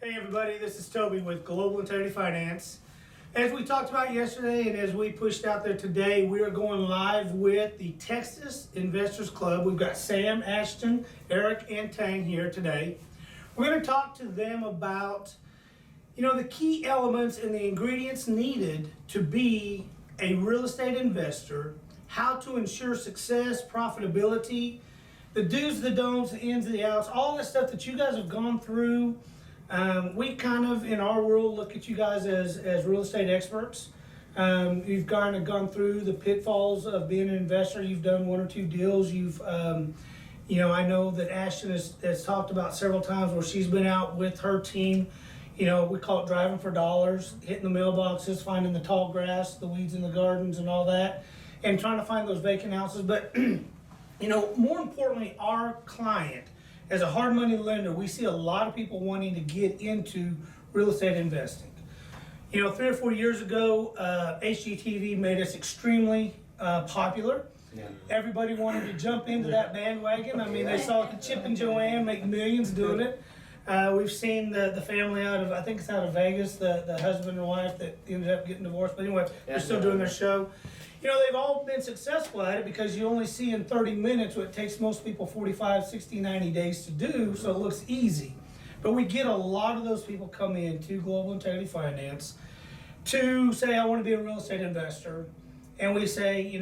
Hey everybody, this is Toby with Global Integrity Finance. As we talked about yesterday and as we pushed out there today, we are going live with the Texas Investors Club. We've got Sam, Ashton, Eric, and Tang here today. We're going to talk to them about, the key elements and the ingredients needed to be a real estate investor, how to ensure success, profitability, the do's, the don'ts, the ins, the outs, all the stuff that you guys have gone through. We kind of, in our world, look at you guys as real estate experts. You've kind of gone through the pitfalls of being an investor. You've done one or two deals. I know that Ashton has talked about several times where she's been out with her team. We call it driving for dollars, hitting the mailboxes, finding the tall grass, the weeds in the gardens and all that, and trying to find those vacant houses. But, more importantly, our client, as a hard money lender, we see a lot of people wanting to get into real estate investing. 3 or 4 years ago, HGTV made us extremely popular. Yeah. Everybody wanted to jump into that bandwagon. I mean, they saw Chip and Joanne make millions doing it. We've seen the family I think it's out of Vegas, the husband and wife that ended up getting divorced. But anyway, they're still doing their show. They've all been successful at it because you only see in 30 minutes what it takes most people 45, 60, 90 days to do, so it looks easy. But we get a lot of those people come in to Global Integrity Finance to say, I want to be a real estate investor. And we say,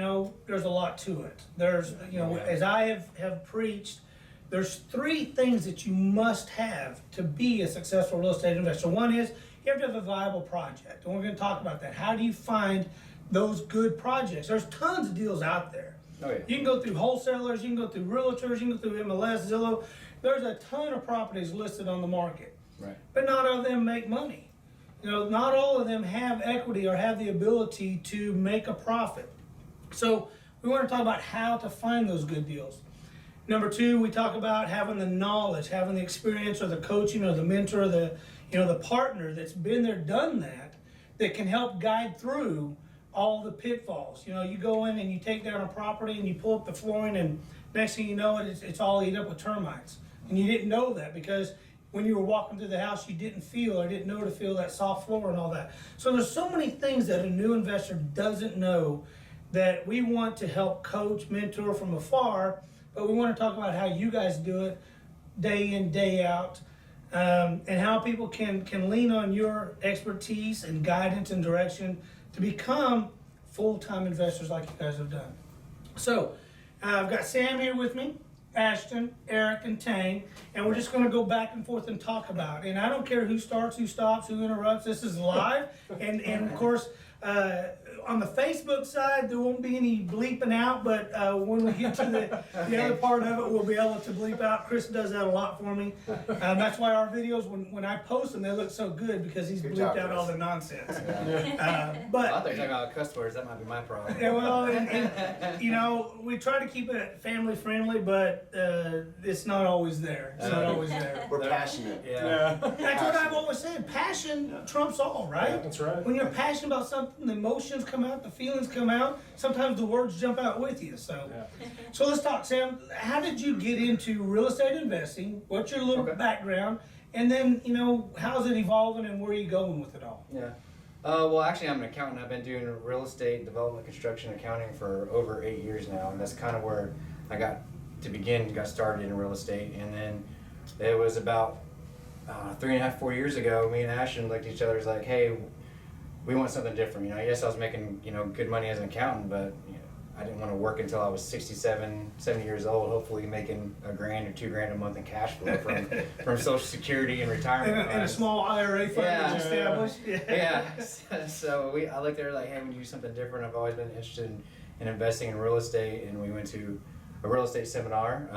there's a lot to it. There's, as I have preached, there's 3 things that you must have to be a successful real estate investor. One is you have to have a viable project. And we're going to talk about that. How do you find those good projects? There's tons of deals out there. Oh, yeah. You can go through wholesalers, you can go through realtors, you can go through MLS, Zillow. There's a ton of properties listed on the market. Right. But not all of them make money. Not all of them have equity or have the ability to make a profit. So we want to talk about how to find those good deals. Number 2, we talk about having the knowledge, having the experience or the coaching or the mentor or the partner that's been there, done that can help guide through all the pitfalls. You go in and you take down a property and you pull up the flooring and next thing you know it's all eaten up with termites. And you didn't know that because when you were walking through the house you didn't know to feel that soft floor and all that. So there's so many things that a new investor doesn't know that we want to help coach, mentor from afar, but we want to talk about how you guys do it day in, day out, and how people can lean on your expertise and guidance and direction to become full-time investors like you guys have done. So I've got Sam here with me, Ashton, Eric, and Tang, and we're just going to go back and forth and talk about it. And I don't care who starts, who stops, who interrupts. This is live, and of course, on the Facebook side, there won't be any bleeping out, but when we get to the other part of it, we'll be able to bleep out. Chris does that a lot for me. That's why our videos, when I post them, they look so good because he's bleeped out all the nonsense. But I thought you were talking about cuss words. That might be my problem. Yeah, well, and we try to keep it family friendly, but it's not always there. It's not always there. We're passionate. Yeah. That's what I've always said. Passion trumps all, right? Yeah, that's right. When you're passionate about something, the emotions come out, the feelings come out. Sometimes the words jump out with you. So let's talk, Sam. How did you get into real estate investing? What's your little background? And then, how's it evolving and where are you going with it all? Yeah. Well, actually, I'm an accountant. I've been doing real estate development, construction, accounting for over 8 years now, and that's kind of where I got started in real estate. And then it was about 3.5, 4 years ago, me and Ashton looked at each other, was like, hey, we want something different. Yes, I was making good money as an accountant, but I didn't want to work until I was 67, 70 years old, hopefully making $1,000 or $2,000 a month in cash flow from Social Security and retirement. And a small IRA fund was established. Yeah. So I looked there like, hey, we do something different. I've always been interested in investing in real estate, and we went to a real estate seminar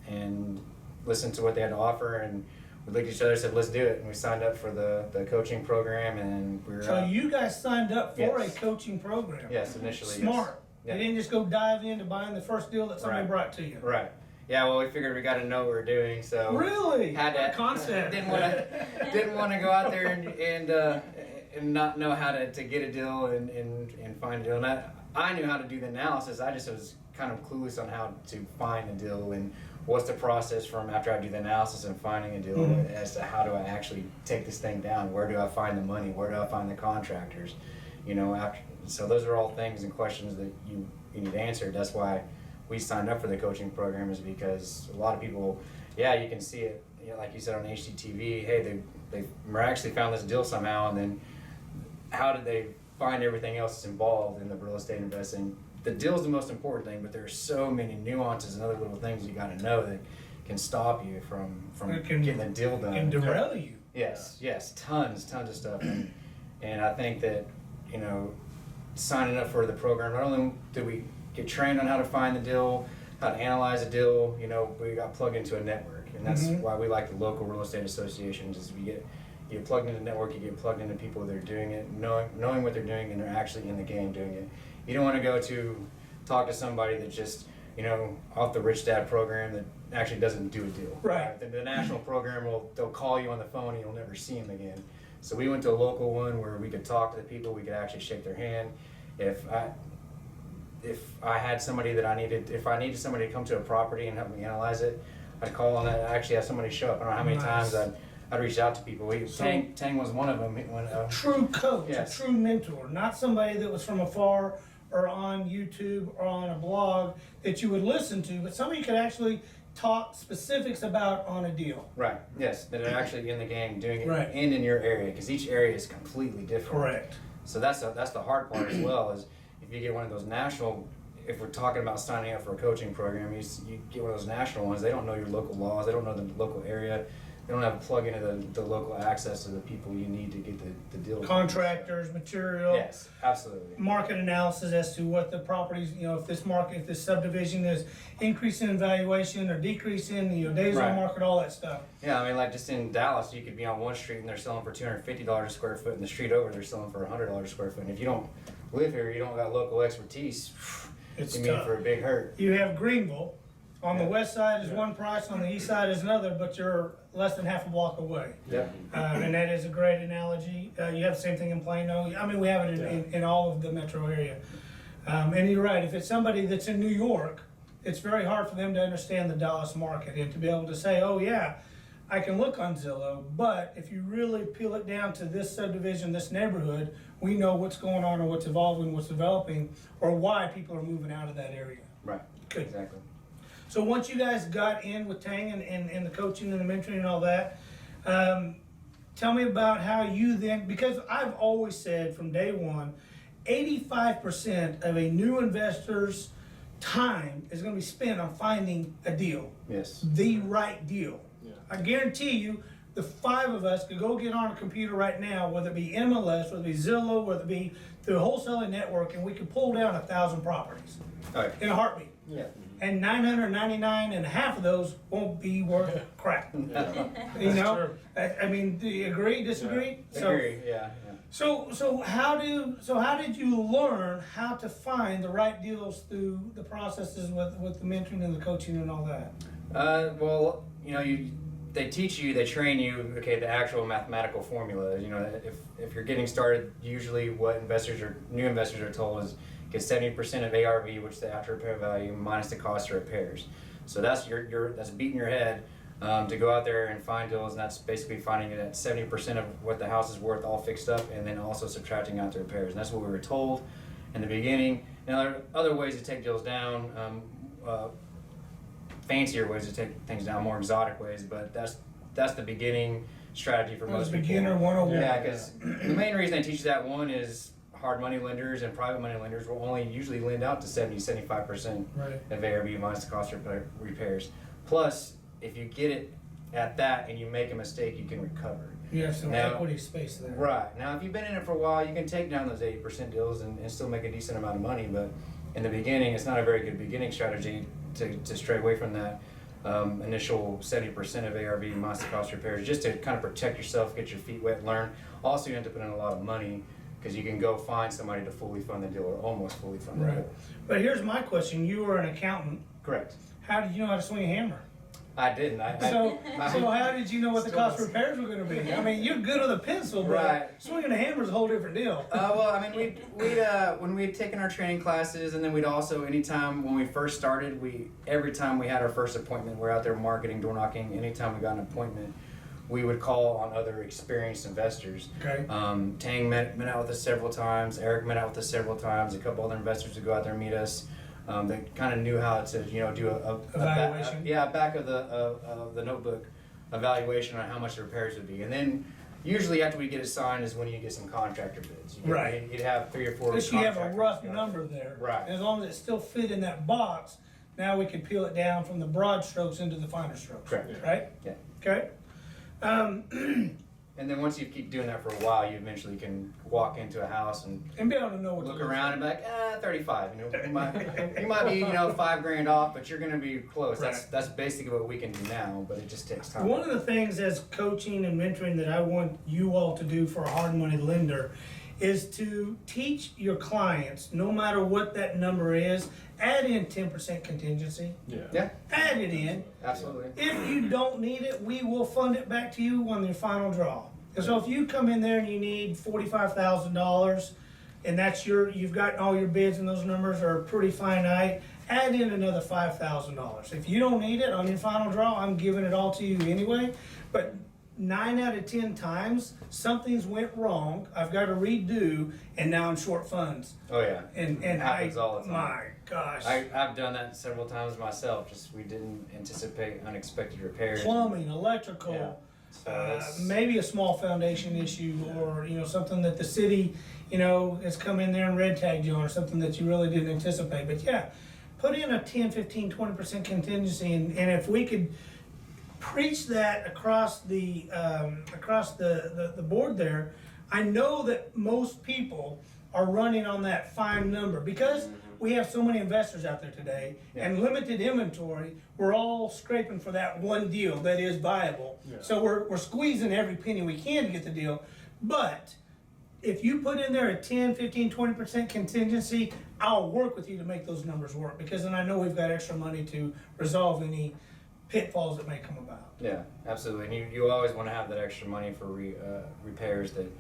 and listened to what they had to offer, and we looked at each other and said, let's do it. And we signed up for the coaching program, and we were So you guys signed up for a coaching program? Yes, initially. Smart. Yes. You didn't just go dive into buying the first deal that somebody brought to you. Right. Yeah, well, we figured we got to know what we're doing, so really had that concept. Didn't want to go out there and not know how to get a deal and find a deal. And I knew how to do the analysis. I just was kind of clueless on how to find a deal and what's the process from after I do the analysis and finding a deal as to how do I actually take this thing down? Where do I find the money? Where do I find the contractors? You know, so those are all things and questions that you need answered. That's why we signed up for the coaching program, is because a lot of people, yeah, you can see it, you know, like you said on HGTV, hey, they miraculously found this deal somehow, and then how did they find everything else that's involved in the real estate investing? The deal is the most important thing, but there are so many nuances and other little things you got to know that can stop you from getting the deal done. Can derail you. Yes, tons of stuff, and I think that, you know, signing up for the program, not only did we get trained on how to find the deal, how to analyze a deal, you know, we got plugged into a network, and that's why we like the local real estate associations. Is you get plugged into the network, you get plugged into people that are doing it, knowing what they're doing, and they're actually in the game doing it. You don't want to go to talk to somebody that just, you know, off the Rich Dad program that actually doesn't do a deal. Right. The national program they'll call you on the phone and you'll never see them again. So we went to a local one where we could talk to the people, we could actually shake their hand. If I had somebody that if I needed somebody to come to a property and help me analyze it, I'd call and I'd actually have somebody show up. I don't know how many times I'd reach out to people. Tang was one of them. True coach, yes. a true mentor, not somebody that was from afar or on YouTube or on a blog that you would listen to, but somebody you could actually talk specifics about on a deal. Right, yes, that are actually in the game doing it Right. in your area, because each area is completely different. Correct. So that's the hard part as well, is if you get one of those national, if we're talking about signing up for a coaching program, you get one of those national ones, they don't know your local laws, they don't know the local area, they don't have a plug into the local access to the people you need to get the deal. Contractors, material. Yes, absolutely. Market analysis as to what the properties, you know, if this subdivision is increasing in valuation or decreasing, you know, days on Right. market, all that stuff. Yeah, I mean, like just in Dallas, you could be on one street and they're selling for $250 a square foot, and the street over they're selling for $100 a square foot. And if you don't live here, you don't got local expertise, It's you mean tough. for a big hurt. You have Greenville, on the Yeah. west side is one price, on the east side is another, but you're less than half a block away. Yeah. And that is a great analogy. You have the same thing in Plano. I mean, we have it in all of the metro area. And you're right, if it's somebody that's in New York, it's very hard for them to understand the Dallas market and to be able to say, oh yeah, I can look on Zillow, but if you really peel it down to this subdivision, this neighborhood, we know what's going on or what's evolving, what's developing, or why people are moving out of that area. Right. Good. Exactly. So once you guys got in with Tang and the coaching and the mentoring and all that, tell me about how you then, because I've always said from day one, 85% of a new investor's time is going to be spent on finding a deal, Yes. the right deal. Yeah. I guarantee you, the five of us could go get on a computer right now, whether it be MLS, whether it be Zillow, whether it be through a wholesaling network, and we could pull down 1,000 properties All right. in a heartbeat. Yeah. And 999 and half of those won't be worth crap. You know, true. I mean, do you agree? Disagree? Agree. Yeah. So how did you learn how to find the right deals through the processes with the mentoring and the coaching and all that? Well, you know, they teach you, they train you, okay, the actual mathematical formula. You know, if you're getting started, usually what new investors are told is get 70% of ARV, which is the after repair value, minus the cost of repairs. So that's that's beating your head to go out there and find deals, and that's basically finding it at 70% of what the house is worth, all fixed up, and then also subtracting out the repairs. And that's what we were told in the beginning. Now there are other ways to take deals down. Fancier ways to take things down, more exotic ways, but that's the beginning strategy for most people. Beginner 101. Yeah, because the main reason they teach you that one is hard money lenders and private money lenders will only usually lend out to 70-75% Right. of ARV minus the cost of repairs. Plus, if you get it at that and you make a mistake, you can recover. You have some Now- equity space there. Right. Now, if you've been in it for a while, you can take down those 80% deals and still make a decent amount of money. But in the beginning, it's not a very good beginning strategy to stray away from that initial 70% of ARV minus the cost of repairs, just to kind of protect yourself, get your feet wet, learn. Also, you have to put in a lot of money because you can go find somebody to fully fund the deal or almost fully fund the Right. deal. But here's my question. You were an accountant. Correct. How did you know how to swing a hammer? I didn't. So how did you know what the cost of repairs were going to be? I mean, you're good with a pencil, but Right. swinging a hammer is a whole different deal. Well, I mean, we'd when we'd taken our training classes, and then we'd also, anytime when we first started, every time we had our first appointment, we're out there marketing, door knocking. Anytime we got an appointment, we would call on other experienced investors. Okay. Tang met out with us several times. Eric met out with us several times. A couple other investors would go out there and meet us. They kind of knew how to, do a Evaluation. back of the notebook evaluation on how much the repairs would be, and then usually after we get it signed is when you get some contractor bids. Right. You'd have 3 or 4. At least you have a contractors rough go. number there. Right. And as long as it still fit in that box, now we can peel it down from the broad strokes into the finer strokes. Correct. Right? Yeah. Okay. And then once you keep doing that for a while, you eventually can walk into a house and And be able to know what look to around and be like, 35. You might be, $5,000 off, but you're going to be close. Right. That's basically what we can do now, but it just takes time. One of the things as coaching and mentoring that I want you all to do for a hard money lender is to teach your clients, no matter what that number is, add in 10% contingency. Yeah, Add it in. absolutely. If you don't need it, we will fund it back to you on your final draw. And so if you come in there and you need $45,000 and that's you've got all your bids and those numbers are pretty finite, add in another $5,000. If you don't need it on your final draw, I'm giving it all to you anyway. But 9 out of 10 times, something's went wrong, I've got to redo, and now I'm short funds. Oh yeah, And it happens all the time. My gosh. I've done that several times myself. Just we didn't anticipate unexpected repairs. Plumbing, electrical. Yeah. So that's, Maybe a small foundation issue, or something that the city has come in there and red tagged you on, or something that you really didn't anticipate. But yeah, put in a 10, 15, 20% contingency, and if we could preach that across the board there, I know that most people are running on that fine number because we have so many investors out there today and limited inventory. We're all scraping for that one deal that is viable. Yeah. So we're squeezing every penny we can to get the deal. But if you put in there a 10, 15, 20% contingency, I'll work with you to make those numbers work, because then I know we've got extra money to resolve any pitfalls that may come about. yeah, absolutely. And you always want to have that extra money for repairs that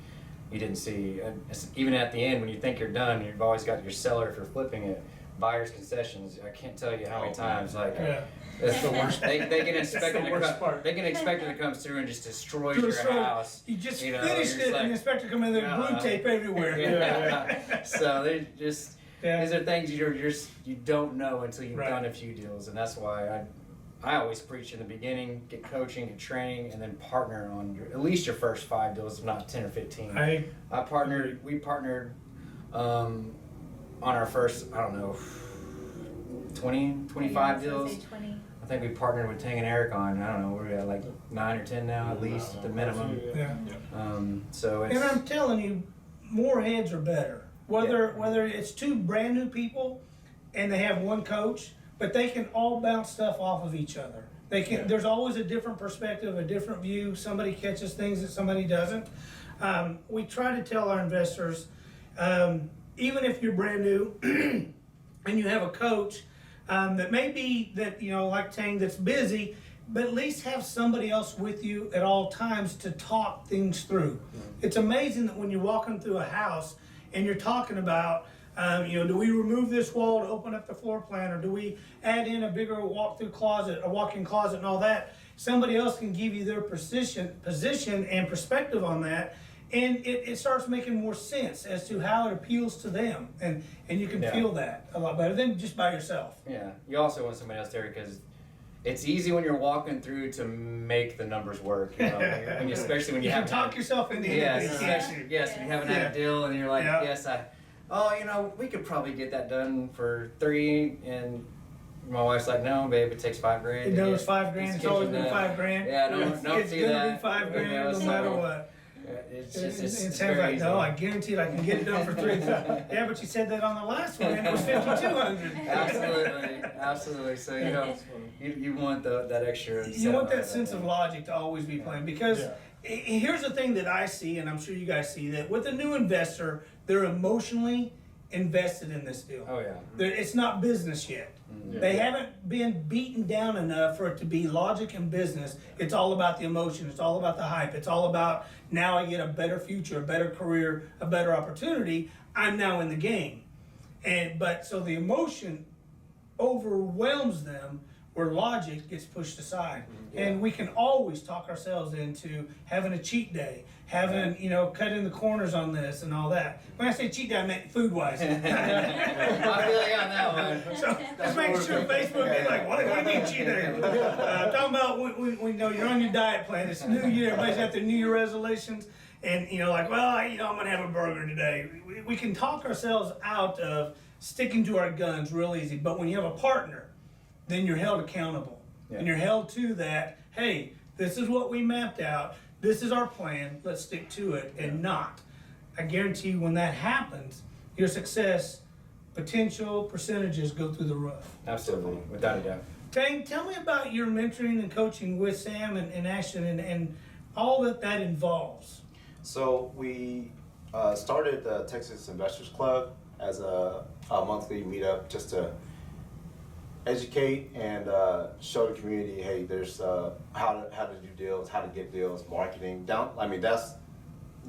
you didn't see. And even at the end, when you think you're done, you've always got your seller if you're flipping it. Buyer's concessions. I can't tell you how many times that's the worst. They can expect the worst part. They can expect it to come through and just destroys your house. You just You know, finished you're it, just and the inspector come in there, blue tape everywhere. Yeah. So they just Yeah. these are things you don't know until you've Right. done a few deals, and that's why I always preach in the beginning: get coaching, get training, and then partner on at least your first 5 deals, if not 10 or 15. We partnered on our first, I don't know, 20, 25 deals. 20. I think we partnered with Tang and Eric on, I don't know, we're at like 9 or 10 now, at least, at the minimum. Yeah. So it's, And I'm telling you, more heads are better. Whether it's 2 brand new people and they have 1 coach, but they can all bounce stuff off of each other. They can. Yeah. There's always a different perspective, a different view. Somebody catches things that somebody doesn't. We try to tell our investors, even if you're brand new and you have a coach that may be like Tang, that's busy, but at least have somebody else with you at all times to talk things through. It's amazing that when you're walking through a house and you're talking about, do we remove this wall to open up the floor plan, or do we add in a bigger walk-through closet, a walk-in closet, and all that? Somebody else can give you their position and perspective on that, and it starts making more sense as to how it appeals to them, and you can feel that a lot better than just by yourself. yeah, you also want somebody else there because it's easy when you're walking through to make the numbers work, especially when you You can haven't talk yourself into Yes, anything. yes, when you haven't had a deal and you're like, Yeah. we could probably get that done for 3, and my wife's like, no, babe, it takes $5,000. It knows $5,000. It's always been $5,000. Yeah, don't It's do gonna that. be $5,000 You know, no so, matter what. It's It just sounds very like, easy. no, I guarantee it, I can get it done for $3,000. Yeah, but you said that on the last one, and it was $5,200. Absolutely. So you want that extra. You want that incentive. sense of logic to always be playing, because Yeah. here's the thing that I see, and I'm sure you guys see, that with a new investor, they're emotionally invested in this deal. Oh yeah. It's not business yet. Mm-hmm. They haven't been beaten down enough for it to be logic and business. It's all about the emotion. It's all about the hype. It's all about now I get a better future, a better career, a better opportunity. I'm now in the game. But so the emotion overwhelms them where logic gets pushed aside. And we can always talk ourselves into having a cheat day, having, cutting the corners on this and all that. When I say cheat day, I meant food-wise. I feel you on that one. So just making sure Facebook be like, what do you mean cheat day? Talking about when you're on your diet plan, it's New Year, everybody's got their New Year resolutions, and I'm gonna have a burger today. We can talk ourselves out of sticking to our guns real easy, but when you have a partner, then you're held accountable. Yeah. And you're held to that, hey, this is what we mapped out, this is our plan, let's stick to it, and not. I guarantee you when that happens, your success potential percentages go through the roof. Absolutely, without a doubt. Tang, tell me about your mentoring and coaching with Sam and Ashton and all that involves. So we started the Texas Investors Club as a monthly meetup just to educate and show the community, hey, there's how to do deals, how to get deals, marketing. That's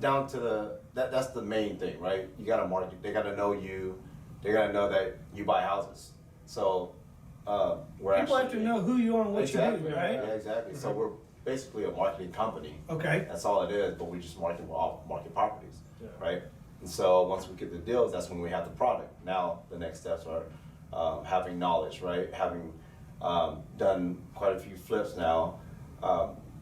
down to that's the main thing, right? You got to market. They got to know you. They got to know that you buy houses. So People have to know who you are and what exactly, you do, right? Yeah, exactly. So we're basically a marketing company. Okay. That's all it is, but we just market properties, right? And so once we get the deals, that's when we have the product. Now the next steps are having knowledge, right? Having done quite a few flips now,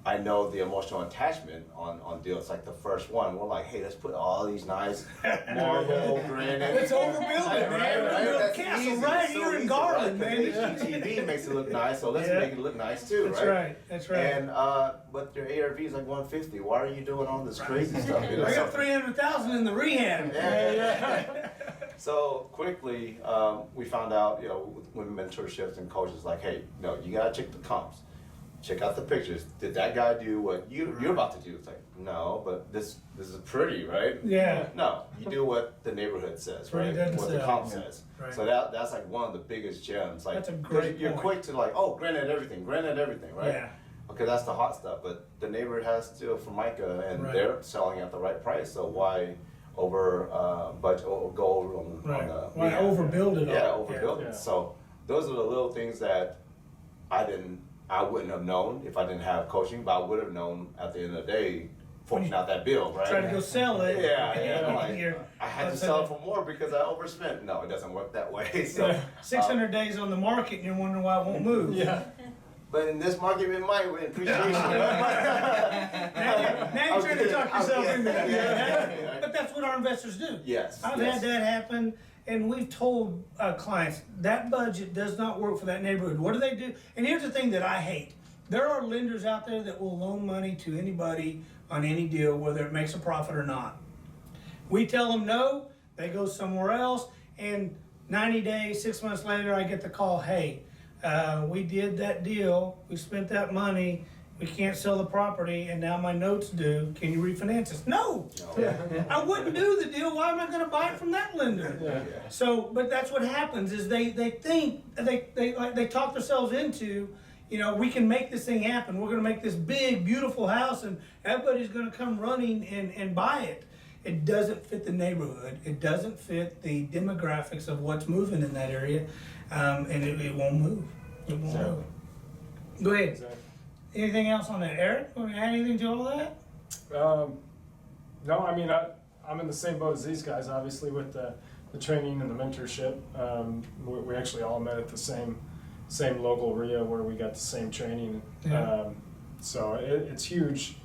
I know the emotional attachment on deals. Like the first one, we're like, hey, let's put all these nice marble, granite. Let's overbuild it, man. Right? Build a That's castle easy. right So here in easy, Garland, right? man. HGTV makes it look nice, so let's Yeah. make it look nice too, That's right? right. That's right. And but your ARV is like 150. Why are you doing all this crazy stuff? I got 300,000 in the rehab. Yeah. So quickly, we found out, with mentorships and coaches, like, hey, no, you gotta check the comps, check out the pictures. Did that guy do what you're about to do? It's like, no, but this is pretty, right? Yeah. No, you do what the neighborhood says, What it right? doesn't What the say. comp Yeah. says. Right. So that's like one of the biggest gems. Like, That's a great you're point. quick to like, oh, granted everything, right? Yeah. Okay, that's the hot stuff, but the neighbor has to Formica, and Right. they're selling at the right price. So why over budget or go over on Right. the Why overbuild it all? Yeah, overbuild Yeah. it. So those are the little things that I wouldn't have known if I didn't have coaching, but I would have known at the end of the day, forking out that bill, right? Try to go sell it. Yeah, and like, you're- I had to sell it for more because I overspent. No, it doesn't work that way. So, 600 days on the market and you're wondering why it won't move. Yeah. but in this market, it might with appreciation. Now you're trying to talk yourself into that. Yeah. But that's what our investors do. Yes. I've yes. had that happen, and we've told clients that budget does not work for that neighborhood. What do they do? And here's the thing that I hate. There are lenders out there that will loan money to anybody on any deal, whether it makes a profit or not. We tell them no, they go somewhere else, and 90 days, 6 months later, I get the call, hey, we did that deal, we spent that money, we can't sell the property, and now my note's due, can you refinance us? No! I wouldn't do the deal, why am I gonna buy it from that lender? Yeah. So, but that's what happens, is they think, they talk themselves into, we can make this thing happen, we're gonna make this big, beautiful house, and everybody's gonna come running and buy it. It doesn't fit the neighborhood, it doesn't fit the demographics of what's moving in that area, and it won't move. It won't Exactly. move. Go ahead. Exactly. Anything else on that? Eric, want to add anything to all that? No, I mean, I'm in the same boat as these guys, obviously, with the training and the mentorship. We actually all met at the same local RIA where we got the same training. Yeah. So it's huge.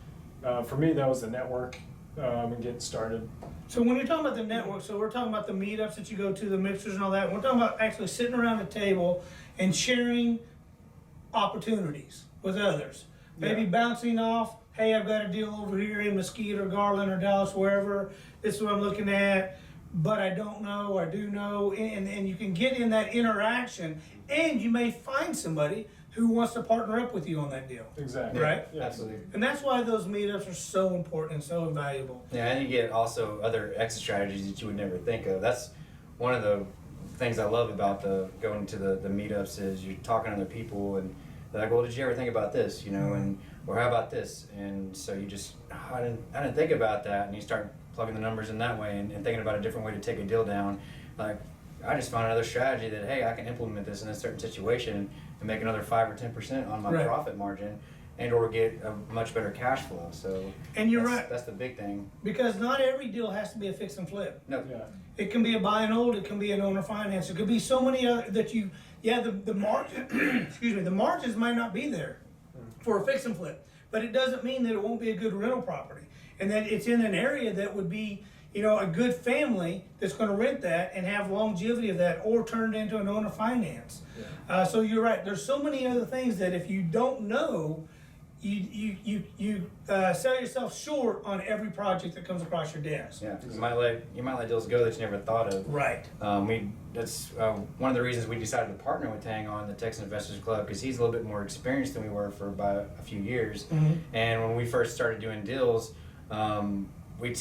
For me, that was the network and getting started. So when you're talking about the network, so we're talking about the meetups that you go to, the mixers and all that. We're talking about actually sitting around a table and sharing opportunities with others. Maybe Yeah. bouncing off, hey, I've got a deal over here in Mesquite or Garland or Dallas, wherever. This is what I'm looking at, but I don't know, I do know. And you can get in that interaction, and you may find somebody who wants to partner up with you on that deal. Exactly. Right? Yeah. Absolutely. And that's why those meetups are so important and so invaluable. Yeah, and you get also other exit strategies that you would never think of. That's one of the things I love about going to the meetups is you're talking to other people and they're like, well, did you ever think about this, you know, and or how about this? And so you just, oh, I didn't think about that, and you start plugging the numbers in that way and thinking about a different way to take a deal down. Like, I just found another strategy that, hey, I can implement this in a certain situation and make another 5 or 10% on my Right. profit margin, and or get a much better cash flow. So And you're that's, right. That's the big thing. Because not every deal has to be a fix and flip. No. Yeah. It can be a buy and hold, it can be an owner finance, it could be so many other that the margin, excuse me, the margins might not be there for a fix and flip, but it doesn't mean that it won't be a good rental property. And that it's in an area that would be, you know, a good family that's gonna rent that and have longevity of that, or turn it into an owner finance. So you're right, there's so many other things that if you don't know, you sell yourself short on every project that comes across your desk. Yeah, you might let deals go that you never thought of. Right. That's one of the reasons we decided to partner with Tang on the Texas Investors Club, because he's a little bit more experienced than we were for about a few years. Mhm. And when we first started doing deals, we'd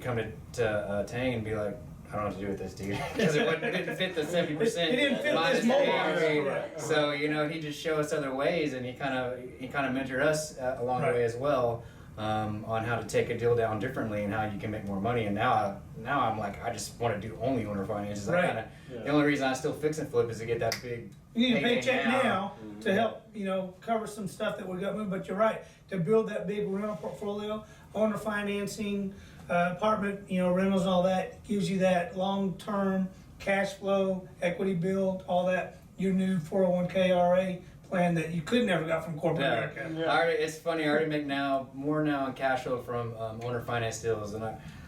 come to Tang and be like, I don't know what to do with this, dude, because it didn't fit the 70%. It didn't fit minus this mold. fee. Right. So he just showed us other ways, and he kind of mentored us along Right. the way as well. On how to take a deal down differently and how you can make more money. And now I'm like, I just want to do only owner finances. Right. The only reason I still fix and flip is to get that big. You need a payday paycheck now to help, you know, cover some stuff that we got moving, but you're right, to build that big rental portfolio, owner financing, apartment, you know, rentals and all that, gives you that long-term cash flow, equity build, all that, your new 401k RA plan that you could never got from corporate America. Yeah. It's funny, I already make more now in cash flow from owner finance deals than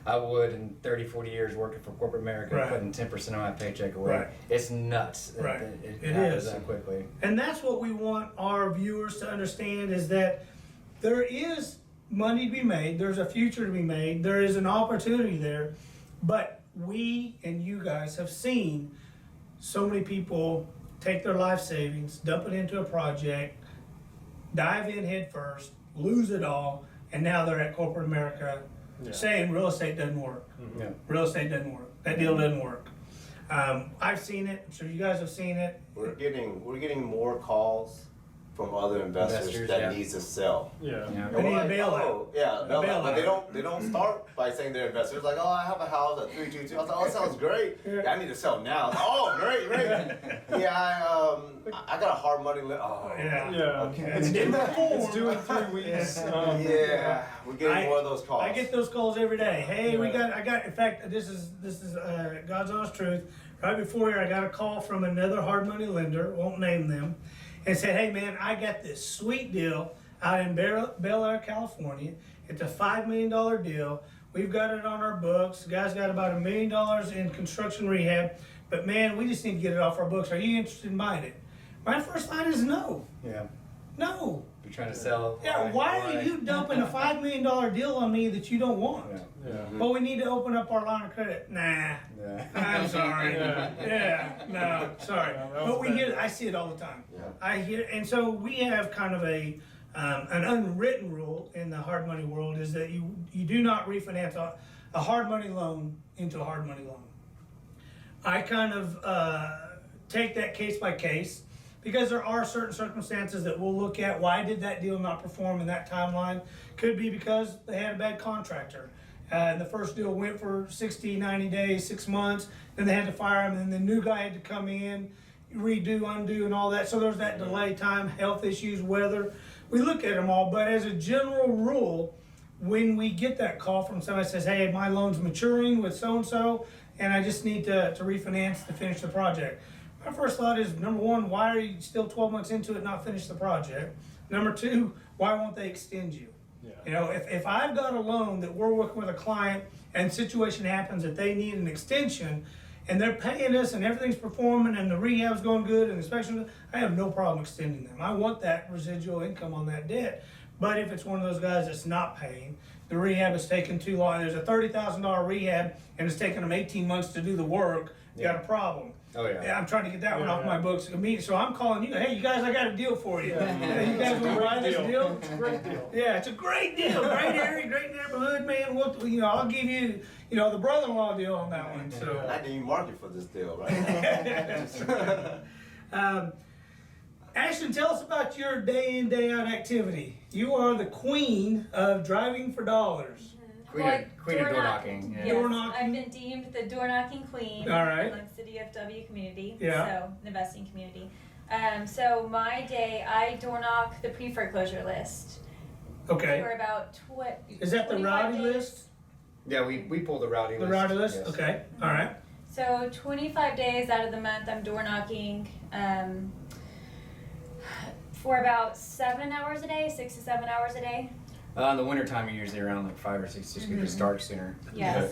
I would in 30, 40 years working for corporate America, Right. putting 10% of my paycheck away. Right. It's nuts. Right. It It happens is. that quickly. And that's what we want our viewers to understand, is that there is money to be made, there's a future to be made, there is an opportunity there, but we and you guys have seen so many people take their life savings, dump it into a project, dive in head first, lose it all, and now they're at corporate America Yeah. saying real estate doesn't work. Yeah. Real estate doesn't work. That deal doesn't work. I've seen it, I'm sure you guys have seen it. We're getting more calls from other investors that yeah. needs to sell. Yeah. Yeah. They need a Like, bailout. oh, yeah, A no, bailout. but they don't start by saying they're investors. Like, oh, I have a house at 322. I was like, oh, that sounds great. Yeah, I need to sell now. I was like, oh, great. Yeah, I got a hard money limit. Oh, Yeah. Yeah. Okay. It's due It's due in 3 weeks. Yeah, we're getting more of those calls. I get those calls every day. Hey, Yeah. I got. In fact, this is God's honest truth. Right before here, I got a call from another hard money lender. Won't name them, and said, "Hey, man, I got this sweet deal out in Bel Air, California. It's a $5 million deal. We've got it on our books. The guy's got about $1 million in construction rehab, but man, we just need to get it off our books. Are you interested in buying it?" My first line is no. Yeah. No. You're trying to sell. Yeah, why are you dumping a $5 million deal on me that you don't want? Yeah. Yeah. Well, we need to open up our line of credit. Nah, Yeah. I'm sorry. Yeah. Yeah, no, sorry. Yeah, that was But we bad. hear, I see it all the time. Yeah. I hear, and so we have kind of an unwritten rule in the hard money world, is that you do not refinance a hard money loan into a hard money loan. I kind of take that case by case, because there are certain circumstances that we'll look at. Why did that deal not perform in that timeline? Could be because they had a bad contractor. And the first deal went for 60, 90 days, 6 months, then they had to fire him, and then the new guy had to come in, redo, undo, and all that. So there's that delay time, health issues, weather. We look at them all, but as a general rule, when we get that call from somebody that says, hey, my loan's maturing with so-and-so, and I just need to refinance to finish the project. My first thought is, number one, why are you still 12 months into it, not finish the project? Number two, why won't they extend you? Yeah. You know, if I've got a loan that we're working with a client and situation happens that they need an extension and they're paying us and everything's performing and the rehab's going good and the inspection, I have no problem extending them. I want that residual income on that debt. But if it's one of those guys that's not paying, the rehab is taking too long, there's a $30,000 rehab and it's taking them 18 months to do the work, you got a problem. Oh yeah. Yeah, I'm trying to get that one Yeah, off yeah. my books immediately. So I'm calling you. Hey, you guys, I got a deal for you. Yeah. You guys want to buy this deal? It's a great deal. Yeah, it's a great deal. Great area, great neighborhood, man. What I'll give you, the brother-in-law deal on that one. I So, didn't even market for this deal, right? Ashton, tell us about your day in, day out activity. You are the queen of driving for dollars. Queen of door knocking. Yeah. Yes, Door knocking. I've been deemed the door knocking queen All right. in the City of W community. Yeah. So the investing community. So my day, I door knock the pre-foreclosure list Okay. for about Is that the 25 rowdy days. list? Yeah, we pull the rowdy The list. rowdy list? Yes. Okay. All right. So 25 days out of the month, I'm door knocking for about 7 hours a day, 6 to 7 hours a day. In the wintertime, you're usually around like 5 or 6 just because it starts sooner. Yes.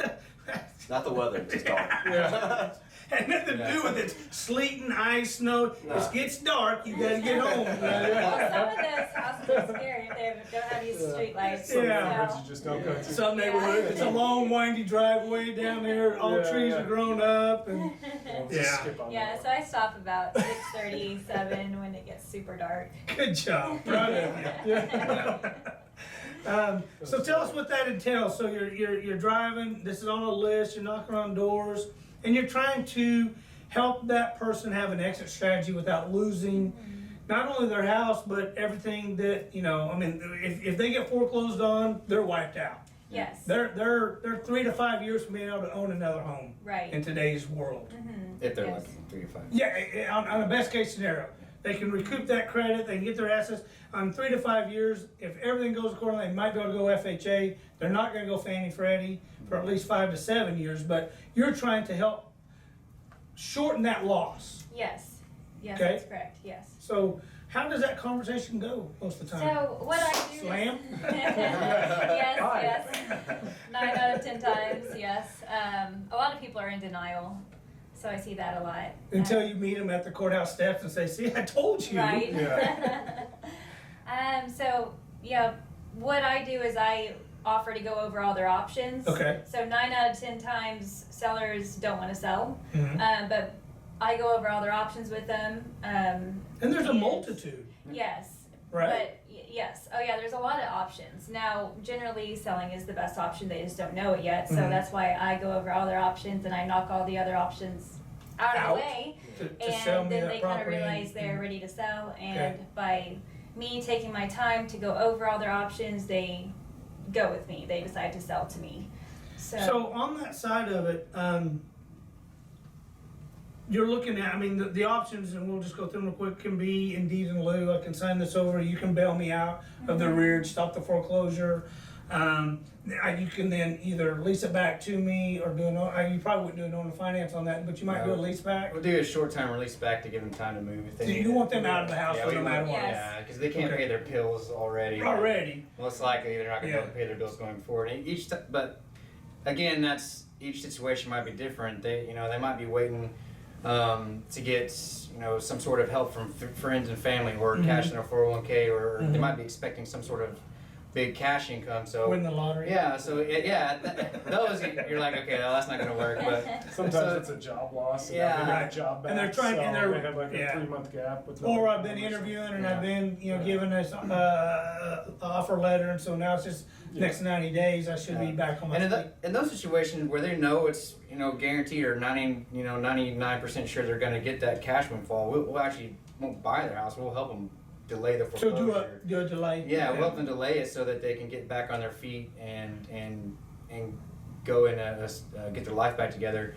Not the weather, just dark. Yeah. Had nothing to Yeah. do with it. Sleet and ice, snow. Nah. It gets dark. You gotta get home. Well, some of those houses are scary if they don't have these street lights. Some Yeah. neighborhoods So, you just don't go to. Some neighborhood, it's a long, windy driveway down there. All Yeah, trees yeah. are grown up, and Just Yeah. skip on yeah, that. so I stop about 6:30, 7 when it gets super dark. good job. Proud of you. Yeah. So tell us what that entails. So you're driving. This is on a list. You're knocking on doors, and you're trying to help that person have an exit strategy without losing not only their house but everything that I mean, if they get foreclosed on, they're wiped out. Yes. They're 3 to 5 years from being able to own another home Right. in today's world. If they're Yes. lucky, 3 to 5. Yeah, on a best case scenario, they can recoup that credit. They can get their assets. 3 to 5 years, if everything goes according, they might be able to go FHA. They're not going to go Fannie Freddie for at least 5 to 7 years. But you're trying to help shorten that loss. Yes. Yes, Okay. that's correct. Yes. So how does that conversation go most of the time? So what I do Slam? yes, Hi. yes. 9 out of 10 times, yes. A lot of people are in denial, so I see that a lot. Until you meet them at the courthouse steps and say, "See, I told you." Right. Yeah. So yeah, what I do is I offer to go over all their options. Okay. So 9 out of 10 times sellers don't want to sell, Mhm. but I go over all their options with them. And there's a multitude, Yes. right? But yes, oh yeah, there's a lot of options. Now, generally, selling is the best option. They just don't know it yet, so Mhm. that's why I go over all their options and I knock all the other options out of Out? the way, to sell and me then that they kind of property. realize they're ready to sell. And Okay. by me taking my time to go over all their options, they go with me. They decide to sell to me. So on that side of it, you're looking at, I mean, the options, and we'll just go through them real quick, can be in deed in lieu. I can sign this over. You can bail me out of the arrearage, stop the foreclosure. You can then either lease it back to me or you probably wouldn't do an owner finance on that, but you might do a No. lease back. We'll do a short-time release back to give them time to move if they So need you it. want them out of the house Yeah, no we matter want- what. Yes. Yeah, because they can't Okay. pay their bills already. Already. Most likely, they're not going to be Yeah. able to pay their bills going forward. And but again, each situation might be different. They might be waiting to get some sort of help from friends and family, or cash in their 401k, or they Mhm. might be expecting some sort of big cash income. So Win the lottery. yeah, so those you're like, okay, well, that's not going to work. But Sometimes So- it's a job loss. And Yeah. they get a job back. And they're trying- so and they're- they have like yeah. a 3-month gap with. Or no I've been income or interviewing something. and I've been, given us offer letter, and so now it's just Yeah. next 90 days I should be Yeah. back on my And feet. in those situations where they know it's guaranteed or 99% sure they're going to get that cash windfall, we'll actually won't buy their house. We'll help them delay the So foreclosure. do a delay. Yeah, we'll help them delay it so that they can get back on their feet and go in get their life back together.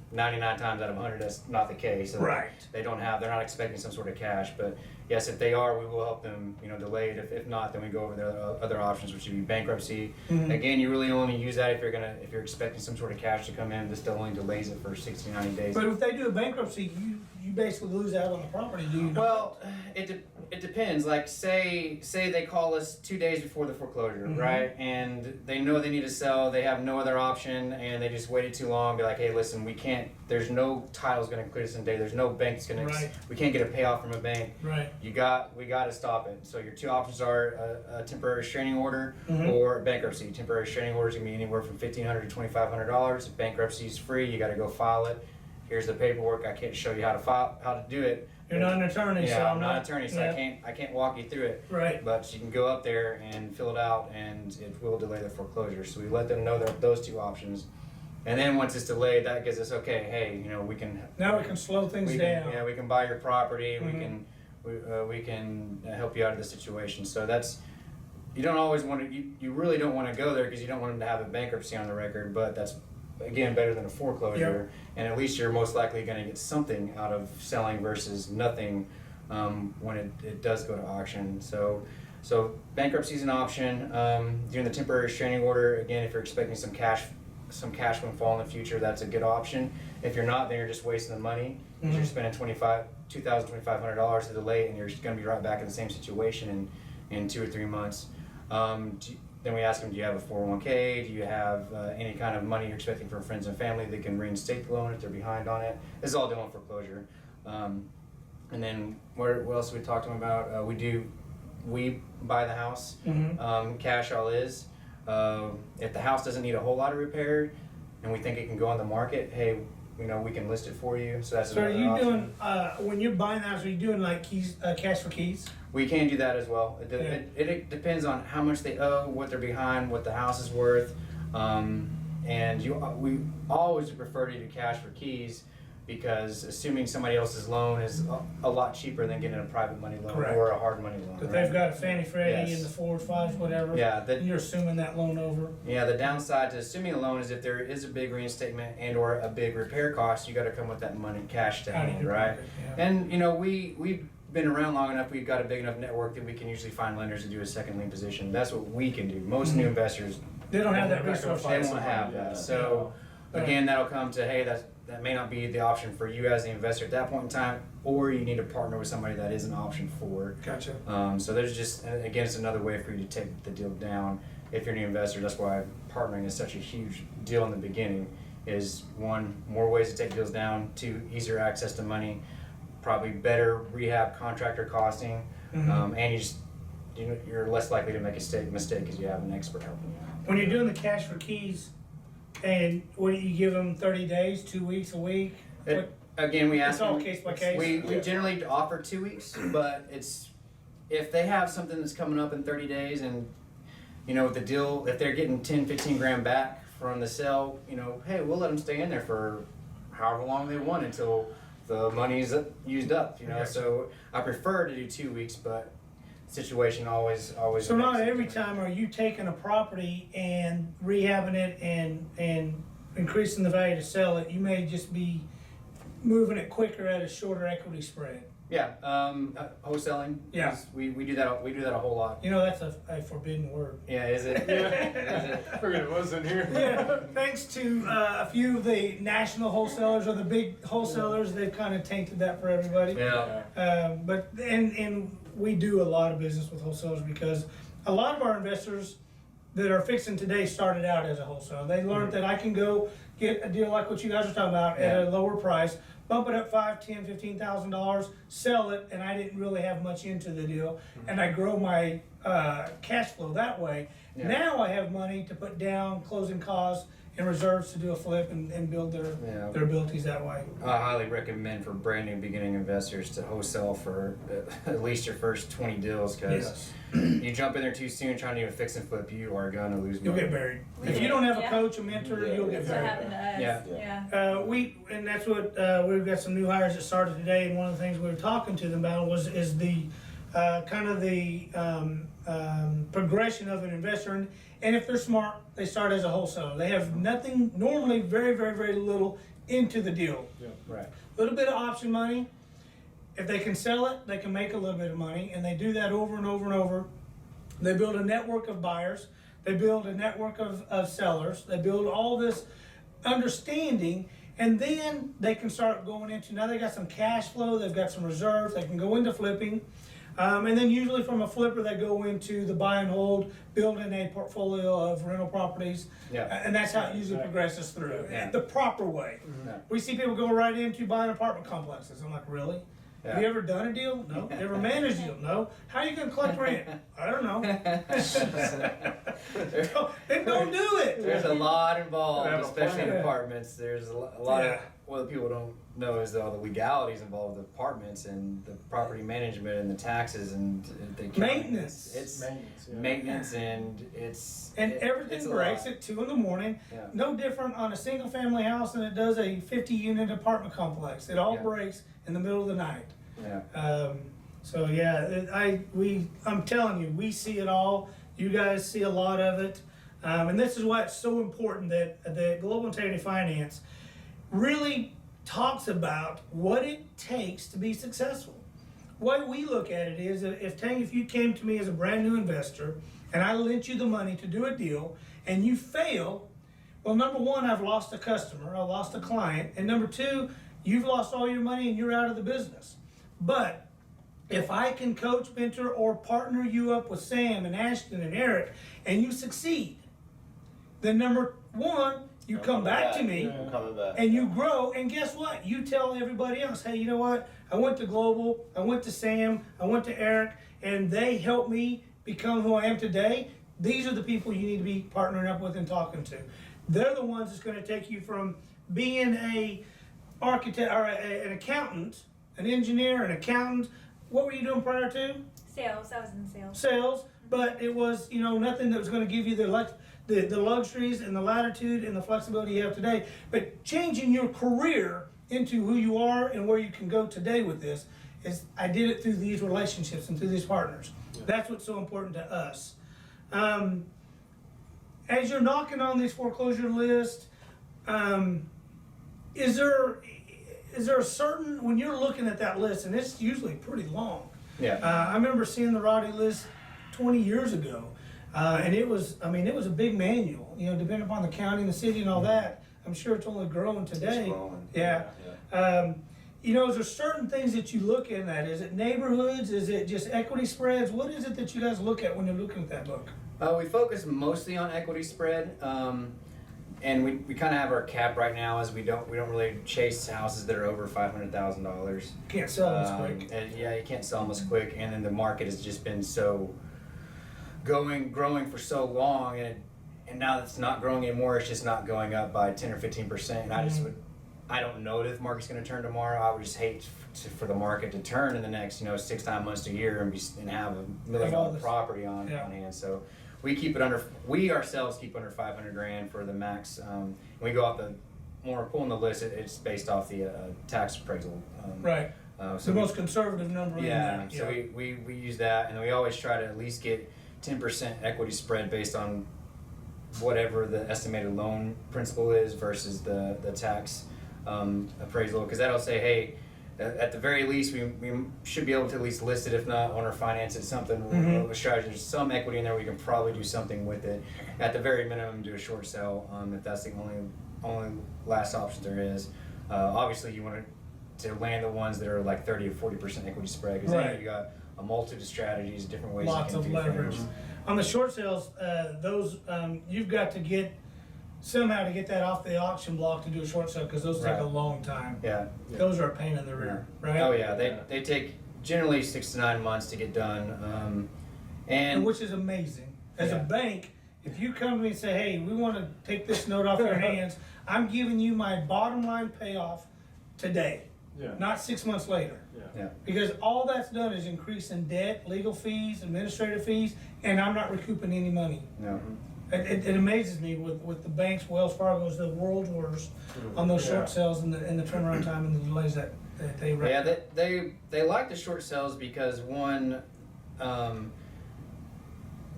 99 times out of 100, that's not the case. So Right. they're not expecting some sort of cash. But yes, if they are, we will help them, delay it. If not, then we go over their other options, which would be bankruptcy. Mhm. Again, you really only use that if you're expecting some sort of cash to come in. This still only delays it for 60, 90 days. But if they do a bankruptcy, you basically lose out on the property, do you not? Well, it depends. Like say they call us 2 days before the foreclosure, Mhm. right? And they know they need to sell. They have no other option, and they just waited too long. Be like, hey, listen, we can't. There's no title's going to clear this in a day. There's no bank that's going Right. to. We can't get a payoff from a bank. Right. We got to stop it. So your two options are a temporary restraining order Mhm. or bankruptcy. Temporary restraining order is going to be anywhere from $1,500 to $2,500. If bankruptcy is free, you got to go file it. here's the paperwork. I can't show you how to do it. You're not an attorney, so Yeah, I'm I'm not an attorney, so yeah. I can't walk you through it. Right. But you can go up there and fill it out, and it will delay the foreclosure. So we let them know those two options. And then once it's delayed, that gives us, okay, hey, we can. Now we can slow things down. Yeah, we can buy your property. Mhm. We can help you out of the situation. So that's, you don't always want to, you really don't want to go there because you don't want them to have a bankruptcy on the record, but that's, again, better than a foreclosure. And at least you're most likely going to get something out of selling versus nothing when it does go to auction. So bankruptcy is an option. Doing the temporary restraining order, again, if you're expecting some cash windfall in the future, that's a good option. If you're not, then you're just wasting the money. Mhm. You're spending $2,500 to delay, and you're just going to be right back in the same situation in 2 or 3 months. Then we ask them, do you have a 401k? Do you have any kind of money you're expecting from friends and family that can reinstate the loan if they're behind on it? This is all dealing with foreclosure. And then what else we talked to them about? We buy the house, Mhm. cash all is. If the house doesn't need a whole lot of repair and we think it can go on the market, hey, we can list it for you. So that's So are another you option. doing, when you're buying the house, are you doing like keys, cash for keys? We can do that as well. Yeah. It depends on how much they owe, what they're behind, what the house is worth, and we always prefer to do cash for keys because assuming somebody else's loan is a lot cheaper than getting a private money loan Correct. or a hard money loan. Because right? they've got a Fannie Freddie Yes. and the 4 or 5, whatever. Yeah, And you're assuming that loan over. Yeah, the downside to assuming a loan is if there is a big reinstatement and or a big repair cost, you got to come with that money cash to Out of hand, your right? pocket, yeah. And we've been around long enough. We've got a big enough network that we can usually find lenders to do a second lien position. That's what we can do. Most new investors, They don't have that They're not gonna resource. they find won't have somebody, that. yeah. So again, that'll come to, hey, that may not be the option for you as the investor at that point in time, or you need to partner with somebody that is an option for. Gotcha. So there's just, again, it's another way for you to take the deal down if you're a new investor. That's why partnering is such a huge deal in the beginning. Is 1, more ways to take deals down, 2, easier access to money, probably better rehab contractor costing, and you're less likely to make a mistake because you have an expert helping you out. When you're doing the cash for keys, and what do you give them, 30 days, 2 weeks, a week? Again, we ask It's all them- case by case? We generally offer 2 weeks, but if they have something that's coming up in 30 days and the deal, if they're getting 10-15 grand back from the sale, hey, we'll let them stay in there for however long they want until the money's used up. Okay. So I prefer to do 2 weeks, but situation always. So not every time are you taking a property and rehabbing it and increasing the value to sell it. You may just be moving it quicker at a shorter equity spread. Yeah, wholesaling. Yeah. We do that. We do that a whole lot. That's a forbidden word. Yeah, is it? Yeah. Is it? I figured it was in here. Yeah, thanks to a few of the national wholesalers or the big wholesalers, they've kind of tainted that for everybody. Yeah. But we do a lot of business with wholesalers because a lot of our investors that are fixing today started out as a wholesaler. They learned that I can go get a deal like what you guys are talking about at a lower price, bump it up $5,000, $10,000, $15,000, sell it, and I didn't really have much into the deal, and I grow my cash flow that way. Yeah. Now I have money to put down closing costs and reserves to do a flip and build their abilities that way. I highly recommend for brand new beginning investors to wholesale for at least your first 20 deals because you jump in there too soon trying to do a fix and flip, you are going to lose You'll money. get buried. If you don't have a Yeah. coach, a mentor, you'll get That's what buried. happened to us. Yeah. Yeah. And that's what we've got some new hires that started today, and one of the things we were talking to them about is the kind of the progression of an investor, and if they're smart, they start as a wholesaler. They have nothing, normally very, very, very little into the deal. Right. A little bit of option money. If they can sell it, they can make a little bit of money, and they do that over and over and over. They build a network of buyers. They build a network of sellers. They build all this understanding, and then they can start going into, now they got some cash flow, they've got some reserves, they can go into flipping. And then usually from a flipper, they go into the buy and hold, building a portfolio of rental properties. Yeah. And that's how it usually progresses through, Yeah. the proper way. Yeah. We see people go right into buying apartment complexes. I'm like, really? Have you ever done a deal? No. You ever managed a deal? No. How are you going to collect rent? I don't know. Isn't don't do it. There's a lot involved, Have a especially in plan. apartments. There's a lot Yeah. of what people don't know is all the legalities involved with apartments and the property management and the taxes and the accounting. Maintenance. It's Maintenance, yeah. maintenance and it's And it- everything it's a breaks lot. at 2 in the morning. Yeah. No different on a single family house than it does a 50-unit apartment complex. It all Yeah. breaks in the middle of the night. Yeah. So yeah, I'm telling you, we see it all. You guys see a lot of it, and this is why it's so important that Global Integrity Finance really talks about what it takes to be successful. What we look at it is, if you came to me as a brand new investor and I lent you the money to do a deal and you fail, well, number one, I've lost a customer, I lost a client, and number two, you've lost all your money and you're out of the business. But if I can coach, mentor, or partner you up with Sam and Ashton and Eric and you succeed, then number one, you come back to me. I'm coming back. And you grow, and guess what? You tell everybody else, hey, you know what? I went to Global, I went to Sam, I went to Eric, and they helped me become who I am today. These are the people you need to be partnering up with and talking to. They're the ones that's gonna take you from being a architect or an accountant, an engineer, an accountant. What were you doing prior to? Sales. I was in sales. Sales, but it was, nothing that was gonna give you the luxuries and the latitude and the flexibility you have today. But changing your career into who you are and where you can go today with this is, I did it through these relationships and through these partners. That's what's so important to us. As you're knocking on these foreclosure lists, is there a certain, when you're looking at that list, and it's usually pretty long. Yeah. I remember seeing the Roddy list 20 years ago. And it was a big manual, depending upon the county and the city and all that. I'm sure it's only growing today. It's growing. Yeah. Is there certain things that you look in at? Is it neighborhoods? Is it just equity spreads? What is it that you guys look at when you're looking at that book? We focus mostly on equity spread, and we kind of have our cap right now as we don't really chase houses that are over $500,000. Can't sell them as quick. And yeah, you can't sell them as quick, and then the market has just been so growing for so long, and now it's not growing anymore. It's just not going up by 10 or 15%. And I don't know if the market's going to turn tomorrow. I would just hate for the market to turn in the next 6-9 months to a year and have $1 million property on hand. So we ourselves keep under $500,000 for the max. We go off when we're pulling the list, it's based off the tax appraisal. Right. So the most conservative number in yeah, there. so we use that, and we always try to at least get 10% equity spread based on whatever the estimated loan principal is versus the tax appraisal, because that'll say, hey, at the very least, we should be able to at least list it, if not owner finance it, something with a strategy. There's some equity in there, we can probably do something with it. At the very minimum, do a short sale if that's the only last option there is. Obviously, you want to land the ones that are like 30 or 40% equity spread, because then you got a multitude of strategies, different ways Lots you of can do leverage. things. On the short sales, those you've got to get somehow to get that off the auction block to do a short sale, because those take Right. a long time. Yeah. Those are a pain in the rear, right? Oh yeah, they take generally 6 to 9 months to get done, and Which is amazing. As a Yeah. bank, if you come to me and say, hey, we want to take this note off your hands, I'm giving you my bottom line payoff today, Yeah. not 6 months later. yeah. Because all that's done is increase in debt, legal fees, administrative fees, and I'm not recouping any money. No. It amazes me with the banks, Wells Fargo's, the world wars on those short Yeah. sales and the turnaround time and the delays that they Yeah, they like the short sales because one,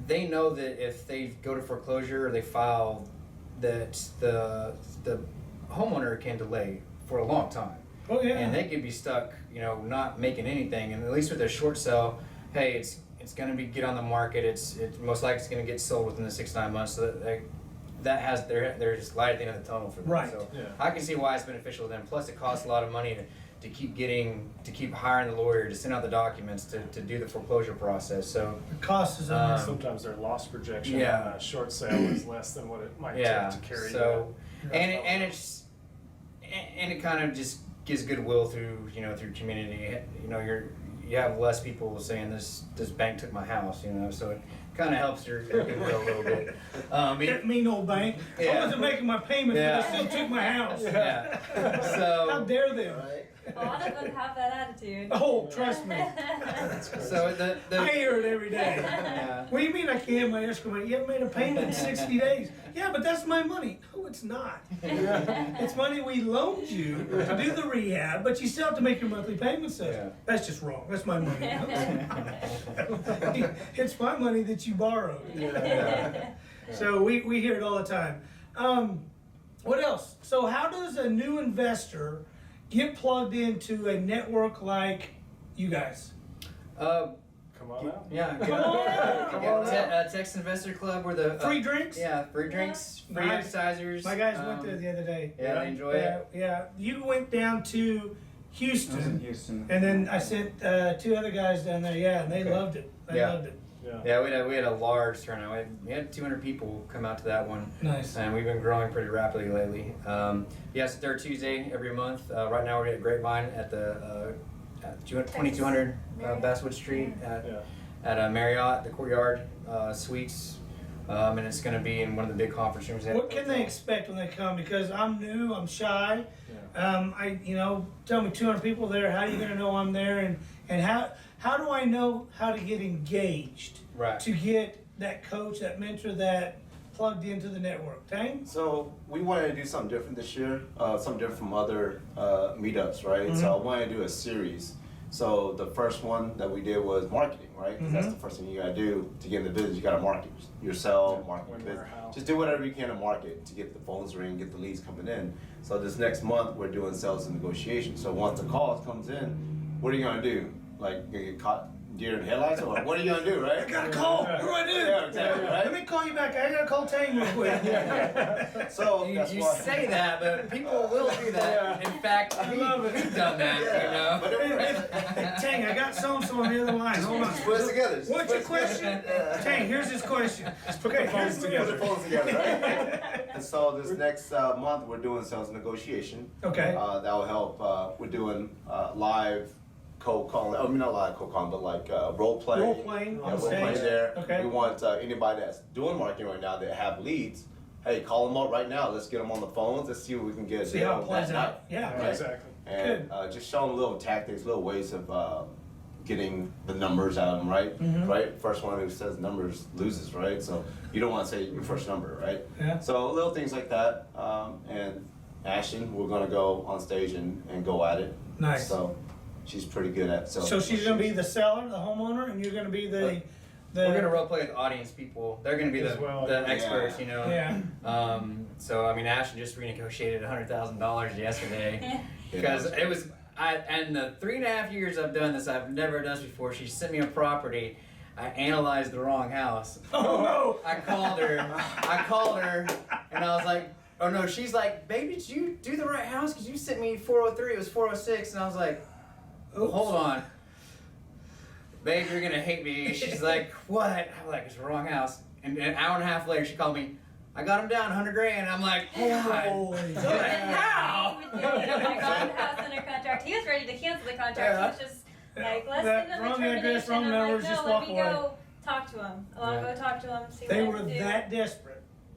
they know that if they go to foreclosure or they file, that the homeowner can delay for a long time. Oh yeah. And they could be stuck, not making anything. And at least with their short sale, hey, it's going to get on the market. It's most likely it's going to get sold within the 6 to 9 months. So that has there's light at the end of the tunnel for them. Right. So Yeah. I can see why it's beneficial to them. Plus, it costs a lot of money to keep hiring the lawyer to send out the documents to do the foreclosure process. So the cost is Sometimes their loss projection Yeah. on a short sale is less than what it might yeah, take to carry so that. and it kind of just gives goodwill through community. You have less people saying this bank took my house, so it kind of helps your goodwill a little bit. That mean old bank. I Yeah. wasn't making my payments, Yeah. but they still took my house. Yeah. How So, dare them? A lot of them have that attitude. Oh, trust me. so the I hear it every day. yeah. What do you mean I can't have my escrow money? You haven't made a payment in 60 days. Yeah, but that's my money. No, it's not. It's money we loaned you to do the rehab, but you still have to make your monthly payments. So Yeah. that's just wrong. That's my money. It's my money that you borrowed. Yeah. So we hear it all the time. What else? So how does a new investor get plugged into a network like you guys? Come on out. Yeah. Come on. Come on out. Texas Investor Club. We're the Free drinks? Yeah, free drinks, free Nice. appetizers. My guys went there the other day. Yeah, they enjoy Yeah, it. yeah. You went down to Houston, Houston. and then I sent 2 other guys down there. Yeah, and they Okay. loved it. They Yeah. loved it. Yeah. Yeah, we had a large turnout. We had 200 people come out to that one. Nice. And we've been growing pretty rapidly lately. Yes, third Tuesday every month. Right now we're at Grapevine at the at 2200 Basswood Street Yeah. at Marriott, the Courtyard Suites. And it's going to be in one of the big conference rooms. What can they expect when they come? Because I'm new, I'm shy. Tell me 200 people there. How are you going to know I'm there? And how do I know how to get engaged? Right. To get that coach, that mentor, that plugged into the network. Tang? So we wanted to do something different this year, something different from other meetups, right? So I wanted to do a series. So the first one that we did was marketing, right? 'Cause that's the first thing you gotta do to get in the business. You gotta market yourself, market your When, where, business. how. Just do whatever you can to market to get the phones ringing, get the leads coming in. So this next month we're doing sales and negotiations. So once the calls comes in, what are you gonna do? Like you get caught deer in headlights, or what are you gonna do, right? I got a call. What do I do? Yeah, exactly, Let right? me call you back. I gotta call Tang real quick. So You, that's you why. say that, but people will do that. In fact, we've done that, you know. But Hey, Tang, I got so-and-so on the other line. Hold on. put it together. Just What's put your it together. question? Yeah. Tang, here's his question. Okay, here's Put the phones together, right? And so this next month we're doing sales negotiation. Okay. That will help. We're doing live cold calling. I mean, not live cold calling, but like role playing. Role playing on Role playing stage. there. Okay. We want anybody that's doing marketing right now that have leads. Hey, call them up right now. Let's get them on the phones. Let's see what we can get. See how it done plays that out. night. Yeah. Right. Exactly. And just show them little tactics, little ways of getting the numbers out of them, right? Right. First one who says numbers loses, right? So you don't want to say your first number, right? Yeah. So little things like that. And Ashton, we're gonna go on stage and go at it. Nice. So she's pretty good at selling. So she's gonna be the seller, the homeowner, and you're gonna be the. We're gonna role play with audience people. They're gonna be As the, well, the yeah. experts, you know. Yeah. So I mean, Ashton just renegotiated $100,000 yesterday because Yeah. it was. And the 3.5 years I've done this, I've never done this before. She sent me a property. I analyzed the wrong house. Oh no. I called her, and I was like, oh no. She's like, baby, did you do the right house? Because you sent me 403. It was 406, and I was like, Oops. hold on. Babe, you're gonna hate me. She's like, what? I'm like, it's the wrong house. And an hour and a half later, she called me. I got him down 100 grand. I'm like, God. Holy So like, how? When I got the house under contract, he was ready to cancel the contract. He was just like, let's That send him the wrong termination. address, wrong I'm numbers, like, just no, let walk me away. go talk to him. I'll go talk to him, see They what were I can do. that desperate.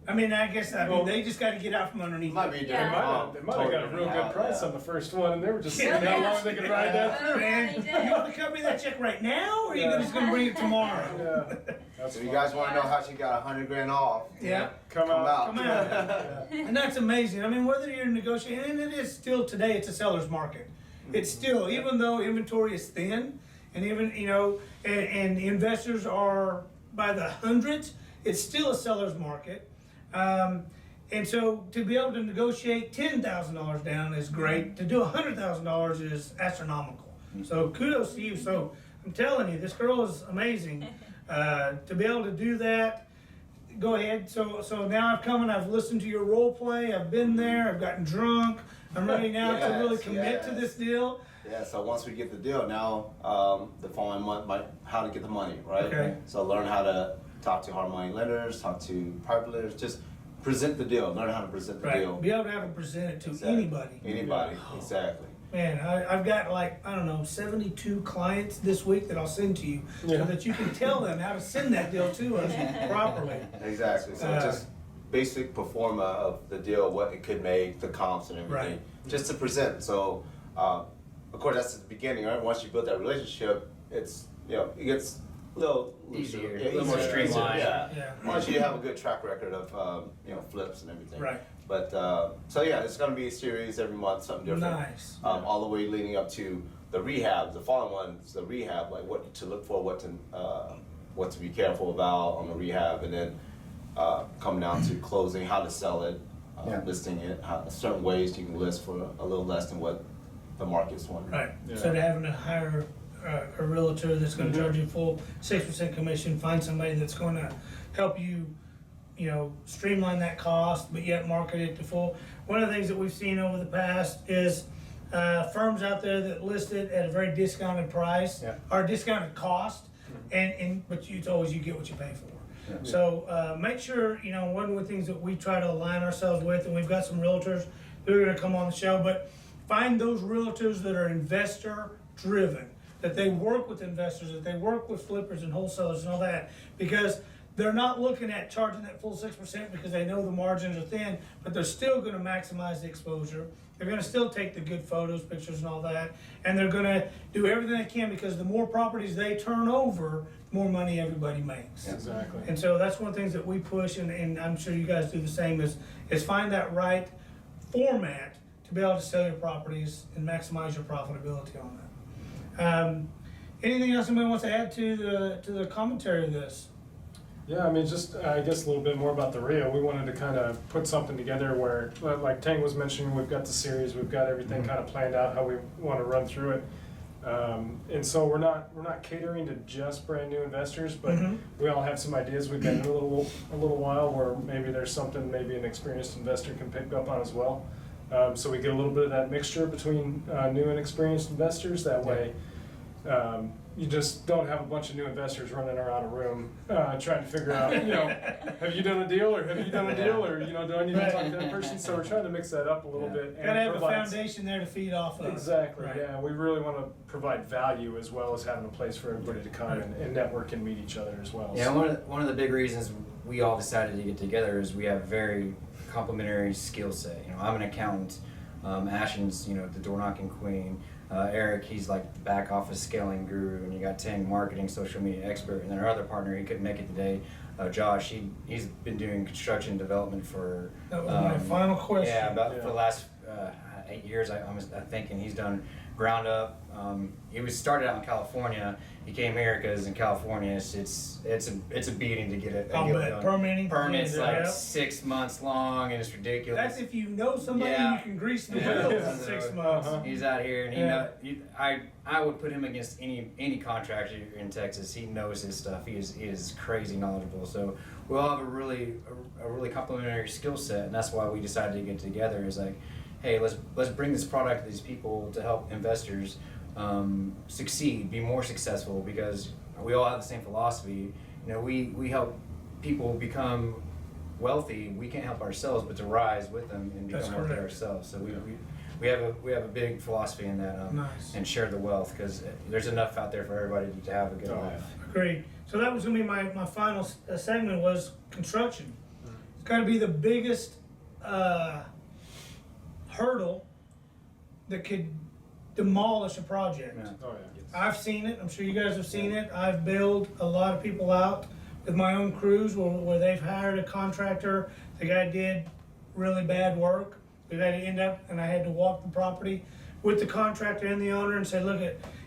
I mean, I guess they just got to get out from underneath. Might be Yeah. different. They might have got a real good price on the first one, and they were just seeing Yeah. how long they could ride that through. Man, They did. you want to cut me that check right now, or are you Yeah. just gonna bring it tomorrow? Yeah. That's So you fun. guys want to know how she got 100 grand off? Yeah. Come out. Come out. And that's amazing. I mean, whether you're negotiating, and it is still today, it's a seller's market. It's still, even though inventory is thin, and even and investors are by the hundreds, it's still a seller's market. And so to be able to negotiate $10,000 down is great. To do $100,000 is astronomical. So kudos to you. So I'm telling you, this girl is amazing. To be able to do that, go ahead. So now I've come and I've listened to your role play. I've been there. I've gotten drunk. I'm ready now to really commit to this deal. Yeah, so once we get the deal, now the following month, how to get the money, right? Okay. So learn how to talk to hard money lenders, talk to private lenders, just present the deal, learn how to present the deal. Right. Be able to have it presented to Exactly. anybody. Anybody, exactly. Man, I've got like, I don't know, 72 clients this week that I'll send to you so Yeah. that you can tell them how to send that deal to us properly. Exactly. So just basic performa of the deal, what it could make, the comps and everything, just to present. So, of course, that's at the beginning, right? Once you build that relationship, it's, it gets a little looser. Easier, Yeah, a little more easier. streamlined. Yeah. Once you have a good track record of, flips and everything. Right. But, so yeah, it's gonna be a series every month, something different. Nice. All the way leading up to the rehab, the following one's the rehab, like what to look for, what to be careful about on the rehab, and then come down to closing, how to sell it, listing it, certain ways you can list for a little less than what the market's wanting. Right. Yeah. So to having to hire a realtor that's going to charge you full 6% commission, find somebody that's going to help you, streamline that cost, but yet market it to full. One of the things that we've seen over the past is firms out there that list it at a very discounted price or discounted cost, but it's always you get what you pay for. Yeah. So make sure, one of the things that we try to align ourselves with, and we've got some realtors who are going to come on the show, but find those realtors that are investor driven, that they work with investors, that they work with flippers and wholesalers and all that, because they're not looking at charging that full 6% because they know the margins are thin, but they're still going to maximize the exposure. They're going to still take the good photos, pictures, and all that, and they're going to do everything they can because the more properties they turn over, the more money everybody makes. Exactly. And so that's one of the things that we push, and I'm sure you guys do the same, is find that right format to be able to sell your properties and maximize your profitability on that. Anything else anybody wants to add to the commentary of this? Yeah, I mean, just I guess a little bit more about the Rio. We wanted to kind of put something together where, like Tang was mentioning, we've got the series, we've got everything kind of planned out how we want to run through it, and so we're not catering to just brand new investors, but we all have some ideas. We've been in a little while where maybe there's something maybe an experienced investor can pick up on as well. So we get a little bit of that mixture between new and experienced investors. That way. You just don't have a bunch of new investors running around a room trying to figure out, have you done a deal or have you done a deal or, do I need to talk to that person? So we're trying to mix that up a little bit. And Gotta have a foundation there to feed off of. Exactly, Right. yeah. We really want to provide value as well as having a place for everybody to come and network and meet each other as well. Yeah, So- one of the big reasons we all decided to get together is we have very complementary skill set. I'm an accountant. Ashton's, the door knocking queen. Eric, he's like the back office scaling guru, and you got Tang, marketing, social media expert, and then our other partner, he couldn't make it today, Josh. He's been doing construction development for That was my final question. for the last 8 years, I think, and he's done ground up. He was started out in California. He came here because in California it's a beating to get it. I'll bet. Permitting. Permits Yeah. like 6 months long, and it's ridiculous. That's if you know somebody Yeah. you can grease the Yeah. wheels in 6 months. He's out here, and Yeah. I would put him against any contractor in Texas. He knows his stuff. He is crazy knowledgeable. So we all have a really complementary skill set, and that's why we decided to get together. Is like, hey, let's bring this product to these people to help investors succeed, be more successful, because we all have the same philosophy. We help people become wealthy. We can't help ourselves, but to rise with them and That's become wealthy correct. ourselves. So we have a big philosophy in that, Nice. and share the wealth, because there's enough out there for everybody to have a good life. Agreed. So that was gonna be my final segment was construction. It's gotta be the biggest hurdle that could demolish a project. Yeah. Oh, yeah. I've seen it. I'm sure you guys have seen it. I've bailed a lot of people out with my own crews where they've hired a contractor. The guy did really bad work. We've had to end up, and I had to walk the property with the contractor and the owner and say, look,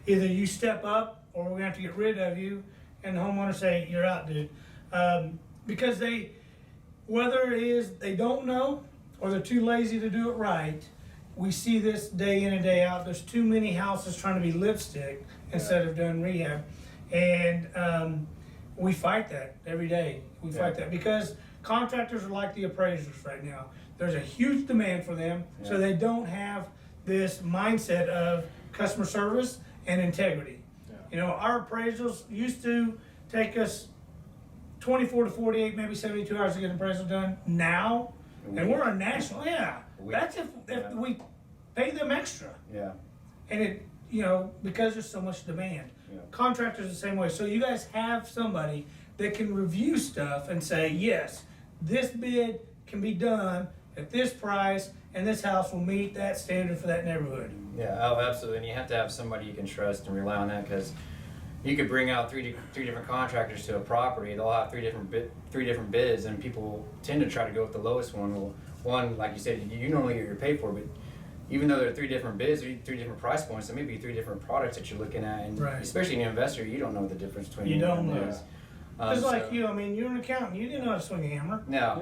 either you step up or we're gonna have to get rid of you. And the homeowner say, you're out, dude. Because whether it is they don't know or they're too lazy to do it right, we see this day in and day out. There's too many houses trying to be lipstick instead of doing rehab. And we fight that every day. We fight that because contractors are like the appraisers right now. There's a huge demand for them, so they don't have this mindset of customer service and integrity. Our appraisals used to take us 24 to 48, maybe 72 hours to get an appraisal done. Now, and we're a national, that's if we pay them extra. Yeah. and it, because there's so much demand. Yeah. Contractors the same way. So you guys have somebody that can review stuff and say, yes, this bid can be done at this price, and this house will meet that standard for that neighborhood. Yeah, oh, absolutely. And you have to have somebody you can trust and rely on that, because you could bring out three different contractors to a property. They'll have three different bids, and people tend to try to go with the lowest one. Well, one, like you said, you normally get your pay for, but even though there are three different bids, or three different price points, there may be three different products that you're looking at, and Right. especially an investor, you don't know the difference between You don't know. those. Just like so- you, you're an accountant. You didn't know how to swing a hammer. No,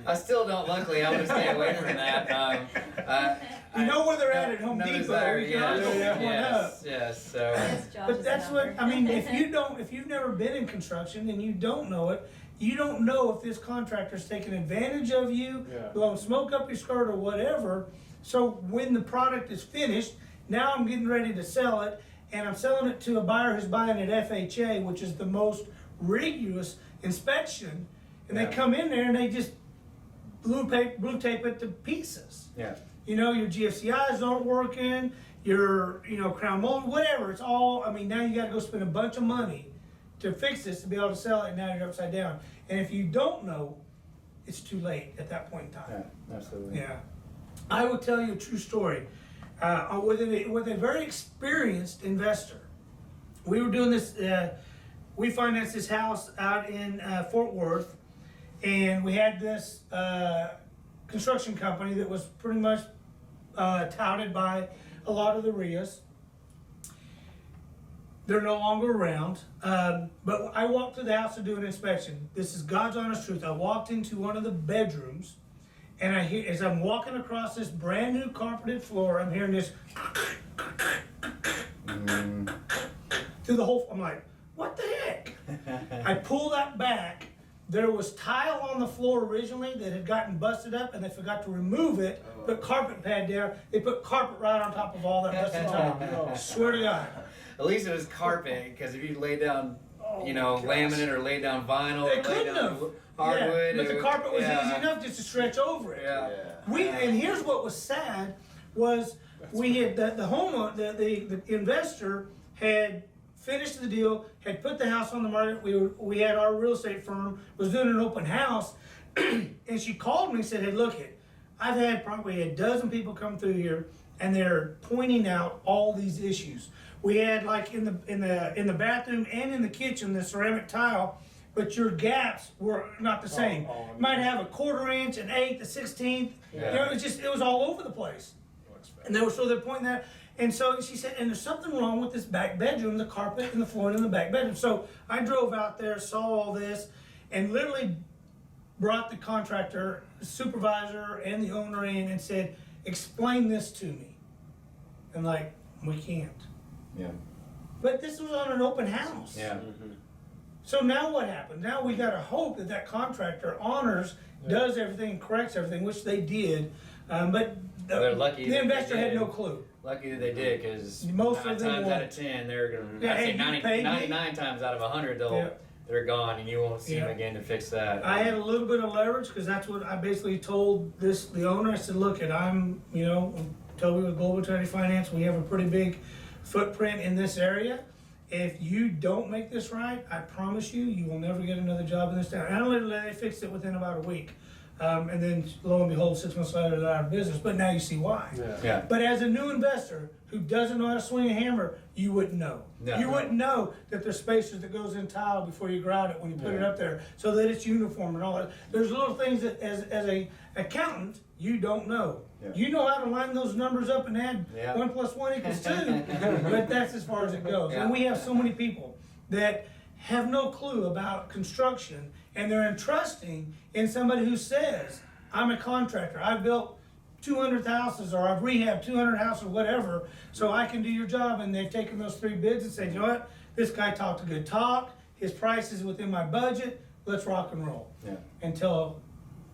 I still don't. Luckily, I'm gonna stay away from that. You know where they're at Home no Depot. desire, You can always go yes, pick one up. yes. So That's Josh's But that's number. what if you've never been in construction and you don't know it, you don't know if this contractor's taking advantage of you, Yeah. blowing smoke up your skirt or whatever. So when the product is finished, now I'm getting ready to sell it, and I'm selling it to a buyer who's buying at FHA, which is the most rigorous inspection, and Yeah. they come in there and they just blue tape it to pieces. yeah. Your GFCIs aren't working, your, crown mold, whatever. It's all, now you gotta go spend a bunch of money to fix this, to be able to sell it, and now you're upside down. And if you don't know, it's too late at that point in time. Yeah, absolutely. Yeah. I will tell you a true story. With a very experienced investor. We were doing this, we financed this house out in Fort Worth, and we had this construction company that was pretty much touted by a lot of the RIAs. They're no longer around, but I walked through the house to do an inspection. This is God's honest truth. I walked into one of the bedrooms, and I hear, as I'm walking across this brand new carpeted floor, I'm hearing this through the whole. I'm like, what the heck? I pull that back. There was tile on the floor originally that had gotten busted up, and they forgot to remove it. Put carpet pad there. They put carpet right on top of all that busted tile. Swear to God. At least it was carpet, because if you lay down, laminate or lay down vinyl, They or lay couldn't down have. hardwood. But the carpet was yeah. easy enough just to stretch over it. Yeah. And here's what was sad was we had the homeowner, the investor had finished the deal, had put the house on the market. We had our real estate firm was doing an open house, and she called me and said, "Hey, look it, I've had probably a dozen people come through here, and they're pointing out all these issues. We had like in the bathroom and in the kitchen the ceramic tile, but your gaps were not the same. You might have a 1/4 inch, an 1/8, a 1/16. Yeah. It was all over the place." And they're pointing that. And so she said, and there's something wrong with this back bedroom, the carpet and the flooring in the back bedroom. So I drove out there, saw all this, and literally brought the contractor, the supervisor, and the owner in and said, explain this to me. And like, we can't. Yeah. But this was on an open house. Yeah. So now what happened? Now we gotta hope that contractor honors, does everything, corrects everything, which they did. But They're lucky the that investor they had did. no clue. Lucky that they did, because Most nine of them times won't. out of 10, they're gonna. Yeah, I'd hey, say you 90, paid me. 99 times out of 100, Yeah. they're gone, and you won't see them Yeah. again to fix that. I had a little bit of leverage because that's what I basically told the owner. I said, look, I'm Toby with Global Finance. We have a pretty big footprint in this area. If you don't make this right, I promise you will never get another job in this town. And literally, they fixed it within about a week. And then lo and behold, 6 months later, they're out of business. But now you see why. Yeah. But as a new investor who doesn't know how to swing a hammer, you wouldn't know. No. You wouldn't know that there's spacers that goes in tile before you grout it when you put it up there, so that it's uniform and all that. There's little things that as a accountant, you don't know. Yeah. You know how to line those numbers up and add Yeah. 1 + 1 = 2, but that's as far as it goes. Yeah. And we have so many people that have no clue about construction, and they're entrusting in somebody who says, I'm a contractor, I've built 200 houses, or I've rehabbed 200 houses, or whatever, so I can do your job. And they've taken those 3 bids and said, you know what, this guy talked a good talk, his price is within my budget, let's rock and roll. Yeah. Until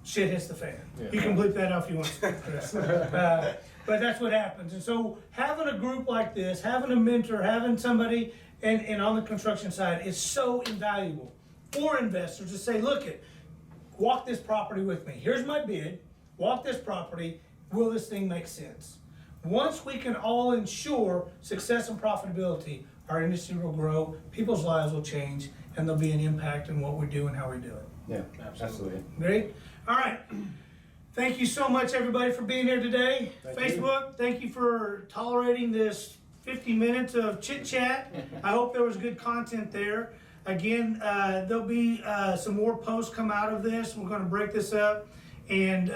shit hits the fan. Yeah. You can bleep that out if you want to. But that's what happens. And so having a group like this, having a mentor, having somebody, and on the construction side is so invaluable for investors to say, look walk this property with me. Here's my bid, walk this property, will this thing make sense? once we can all ensure success and profitability, our industry will grow, people's lives will change, and there'll be an impact in what we do and how we do it. Yeah, Absolutely. absolutely. Great. All right. Thank you so much, everybody, for being here today. Thank you. Facebook, thank you for tolerating this 50 minutes of chit chat. I hope there was good content there. Again, there'll be some more posts come out of this. We're going to break this up and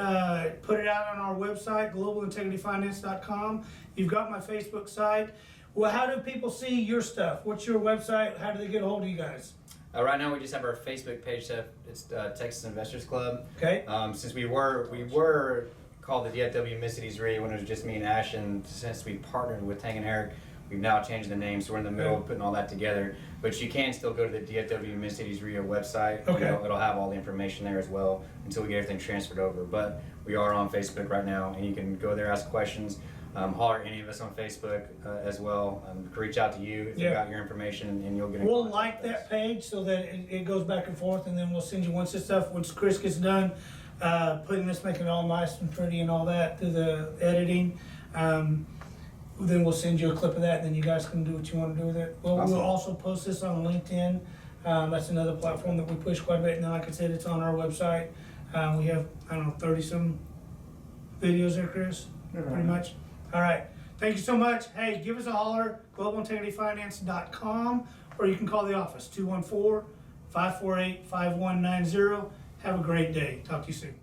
put it out on our website, globalintegrityfinance.com. You've got my Facebook site. Well, how do people see your stuff? What's your website? How do they get a hold of you guys? Right now, we just have our Facebook page set. It's Texas Investors Club. Okay. Since we were called the DFW Mid-Cities REIT when it was just me and Ash, and since we partnered with Tang and Eric, we've now changed the name, so we're in the middle of putting all that together. But you can still go to the DFW Mid-Cities REIT website. Okay. It'll have all the information there as well until we get everything transferred over. But we are on Facebook right now, and you can go there, ask questions. Holler at any of us on Facebook as well. Reach out to you if you've got your information, and you'll get in We'll contact like with us. that page so that it goes back and forth, and then we'll send you once Chris gets done putting this, making it all nice and pretty and all that through the editing. Then we'll send you a clip of that, and then you guys can do what you want to do with it. Awesome. We'll also post this on LinkedIn. That's another platform that we push quite a bit. And then, like I said, it's on our website. We have, 30-some videos there, Chris, pretty much. All right. Thank you so much. Hey, give us a holler, globalintegrityfinance.com, or you can call the office, 214-548-5190. Have a great day. Talk to you soon.